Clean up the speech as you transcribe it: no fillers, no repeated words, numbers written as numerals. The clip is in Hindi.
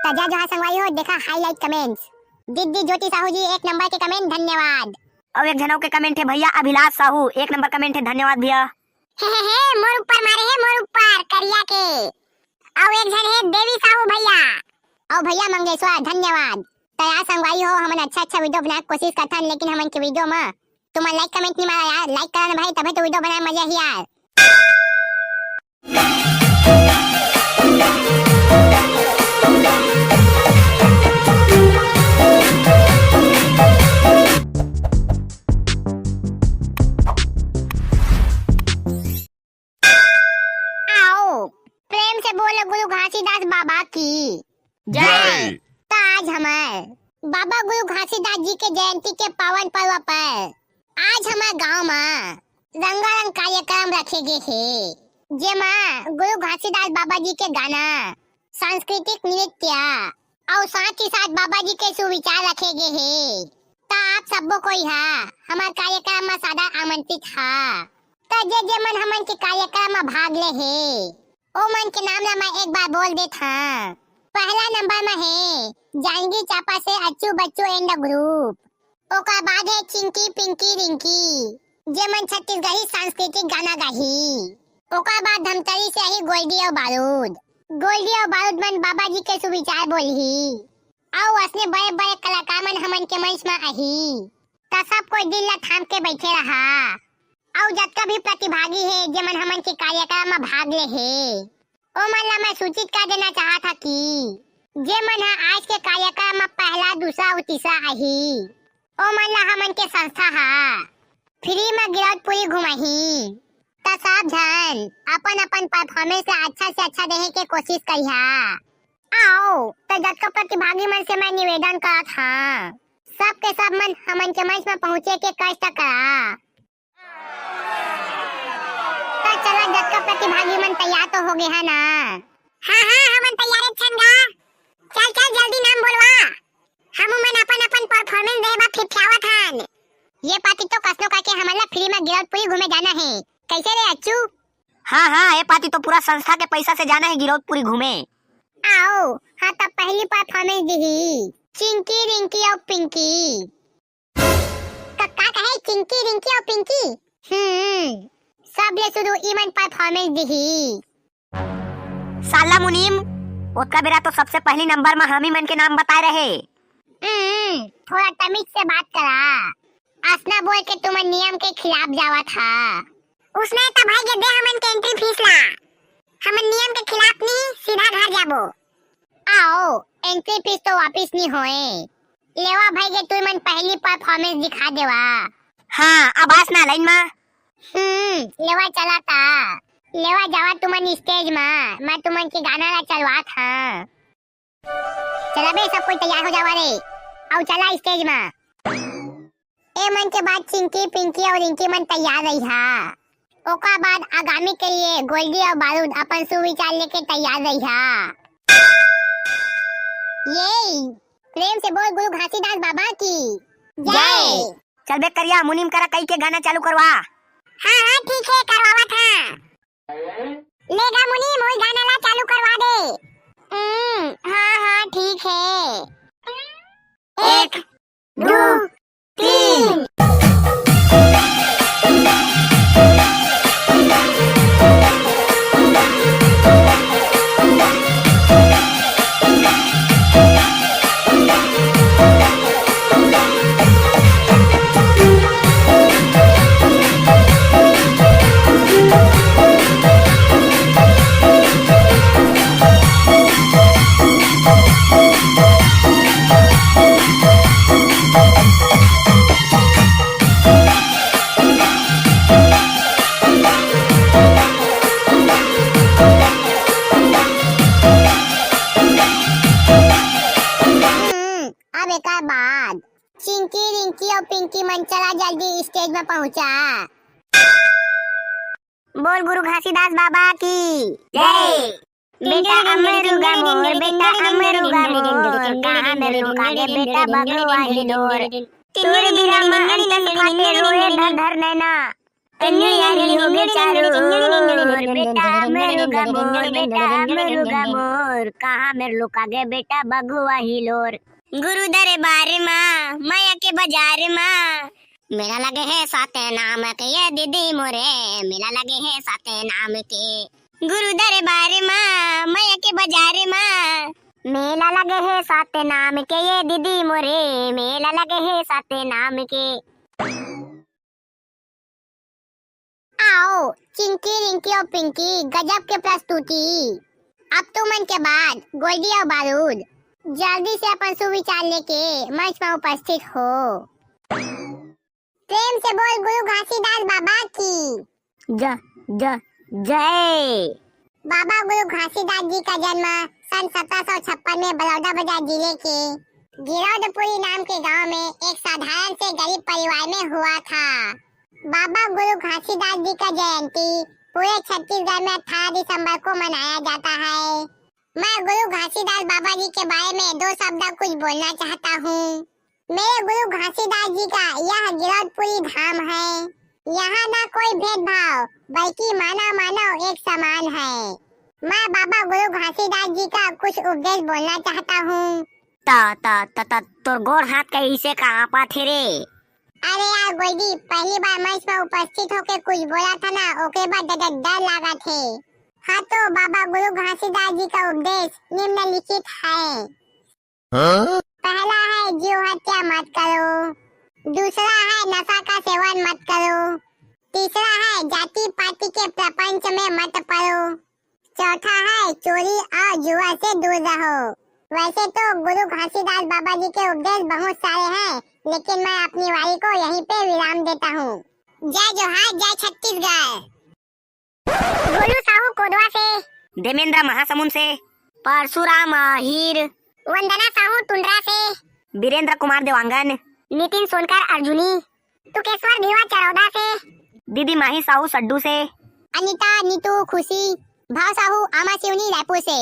तजा जहाँ संगवाई हो देखा हाईलाइट कमेंट्स। दीदी ज्योति साहू जी 1 नंबर के कमेंट, धन्यवाद। और एक जनों के कमेंट है भैया अभिलाष साहू 1 नंबर कमेंट है, धन्यवाद भैया। हे मोर ऊपर मारे है, मोर ऊपर करिया के। और एक जन है देवी साहू भैया और भैया मंगेश्वर, धन्यवाद। तया संगवाई हो हमन अच्छा वीडियो बनाए कोशिश करथन, लेकिन हमन के वीडियो में तुम लाइक कमेंट नहीं मारा यार। लाइक करना भाई, तभी तो वीडियो बनाए मजा ही यार। प्रेम से बोले गुरु घासीदास बाबा की जय। तो आज हमारे बाबा गुरु घासीदास जी के जयंती के पावन पर्व पर आज हमारे गांव में रंगारंग कार्यक्रम रखे गए हैं, जेमा गुरु घासीदास बाबा जी के गाना, सांस्कृतिक नृत्य और साथ ही साथ बाबा जी के सुविचार रखे गए हैं। तो आप सबको कोई है हमारे कार्यक्रम में सादा आमंत्रित है। तो जे मन हमन के कार्यक्रम में भाग ले है ओ मन के नाम ला मैं एक बार बोल देता हूँ। पहला नंबर में है जांगी चापा से अच्छू बच्चू एंड ग्रुप। ओका बाद है चिंकी पिंकी रिंकी, जे मन छत्तीसगढ़ी सांस्कृतिक गाना गाही। ओका बाद धमतरी से ही गोल्डी और बारूद मन बाबा जी के सुविचार बोलही। और असने बड़े बड़े कलाकार मन हमन के मंच में आही। तो सब कोई दिल ला थाम के बैठे रहा। और जतका भी प्रतिभागी है जे मन हमन के कार्यक्रम में भाग ले है ओ मन ला मैं सूचित कर देना चाहा था कि जे मन आज के कार्यक्रम में पहला दूसरा और तीसरा आही ओ मन ला हमन के संस्था है फ्री में गिरौदपुरी घुमाही। तो सब जन अपन अपन परफॉर्मेंस ला अच्छा से अच्छा देने के कोशिश करिहा। आओ तो जतका प्रतिभागी मन से मैं निवेदन करत हां सब के सब मन हमन के मंच में पहुंचे के कष्ट करा। चला जतका प्रतिभागी मन तैयार तो हो गए है ना? हाँ हमन तैयार छन गा। चल जल्दी नाम बोलवा। हम मन अपन परफॉर्मेंस दे बा फिफ्यावत हन। ये पाती तो कसनो करके हमन ला फ्री में गिरौदपुरी घूमे जाना है। कैसे रे अच्छू? हाँ ये पाती तो पूरा संस्था के पैसा से जाना है गिरौदपुरी घूमे। आओ हाँ तब पहली परफॉर्मेंस दी चिंकी रिंकी और पिंकी। तो का कहे चिंकी रिंकी और पिंकी? सब ले शुरू इवन परफॉर्मेंस दी। साला मुनीम ओतका बेरा तो सबसे पहली नंबर में हम ही मन के नाम बताए रहे। थोड़ा तमीज से बात करा। असना बोल के तुम नियम के खिलाफ जावा था। उसने तो भाई के दे हमन के एंट्री फीस ला। हमन नियम के खिलाफ नहीं, सीधा घर जाबो। आओ एंट्री फीस तो वापस नहीं होए। लेवा भाई के तुम मन पहली परफॉर्मेंस दिखा देवा। हाँ अब आसना लाइन में। लेवा चला था। लेवा जावा तुमन स्टेज में, मैं तुमन के गाना ला चलवा था। चला बे सब कोई तैयार हो जावा रे। आओ चला स्टेज में। ए मन के बाद चिंकी पिंकी और रिंकी मन तैयार रही हा। ओका बाद आगामी के लिए गोल्डी और बारूद अपन सुविचार लेके तैयार रही हा। ये प्रेम से बोल गुरु घासीदास बाबा की जय। चल बे करिया मुनीम करा कई के गाना चालू करवा। हाँ ठीक है करवावा था। लेगा मुनीम वही गाना ला चालू करवा दे। हाँ ठीक है। 1 2 3। बाद चिंकी रिंकी और पिंकी मन चला जल्दी स्टेज में पहुंचा। बोल गुरु घासीदास बाबा की जय। बेटा अमरुगा मोर, बेटा अमरुगा मोर, कहाँ मेरे कागे बेटा बगलवा हिलोर। तेरे बिना मन तन खाते रोए धर धर नैना, टिंगड़ी आंगड़ी हो गए चारों बेटा मेरुगा मोर बेटा मेरुगा मोर कहाँ मेरे लुका गए बेटा बगुआ हिलोर गुरु दरबार माँ माया के बाजार माँ मेला लगे है साते नाम के ये दीदी मोरे मेला लगे है साते नाम के गुरु दरबार माँ माया के बाजार माँ मेला लगे है साते नाम के ये दीदी मोरे मेला लगे है साते नाम के। आओ चिंकी रिंकी और पिंकी गजब के प्रस्तुति। अब तो मन के बाद गोल्डी और बारूद जल्दी से अपन सुविचार लेके मंच में उपस्थित हो। प्रेम से बोल गुरु घासीदास बाबा की जय। बाबा गुरु घासीदास जी का जन्म सन 1756 में बड़ौदा बाजार जिले के गिरौदपुरी नाम के गांव में एक साधारण से गरीब परिवार में हुआ था। बाबा गुरु घासीदास जी का जयंती पूरे छत्तीसगढ़ में 18 दिसंबर को मनाया जाता है। मैं गुरु घासीदास बाबा जी के बारे में 2 शब्द कुछ बोलना चाहता हूँ। मेरे गुरु घासीदास जी का यह गिरौदपुरी धाम है। यहाँ ना कोई भेदभाव बल्कि मानव एक समान है। मैं बाबा गुरु घासीदास जी का कुछ उपदेश बोलना चाहता हूँ। तोर गोड़ हाथ कैसे कहाँ पा थे रे? अरे यार गोल्डी, पहली बार मंच में उपस्थित होके कुछ बोला था ना, ओके बाद डर लगा थे। हाँ तो बाबा गुरु घासीदास जी का उपदेश निम्नलिखित है। पहला है जीव हत्या मत करो, दूसरा है नशा का सेवन मत करो, तीसरा है जाति पाति के प्रपंच में मत पड़ो, चौथा है चोरी और जुआ से दूर रहो। वैसे तो गुरु घासीदास बाबा जी के उपदेश बहुत सारे हैं, लेकिन मैं अपनी वाणी को यहीं पे विराम देता हूँ। जय जोहार, जय छत्तीसगढ़। गोलू साहू कोदवा से, देवेंद्र महासमुंद से, परशुराम हीर, वंदना साहू टुंड्रा से, वीरेंद्र कुमार देवांगन, नितिन सोनकर अर्जुनी, तुकेश्वर भिवा चरौदा से, दीदी माही साहू सड्डू से, अनिता नीतू खुशी, भाव साहू आमा सिवनी रायपुर से।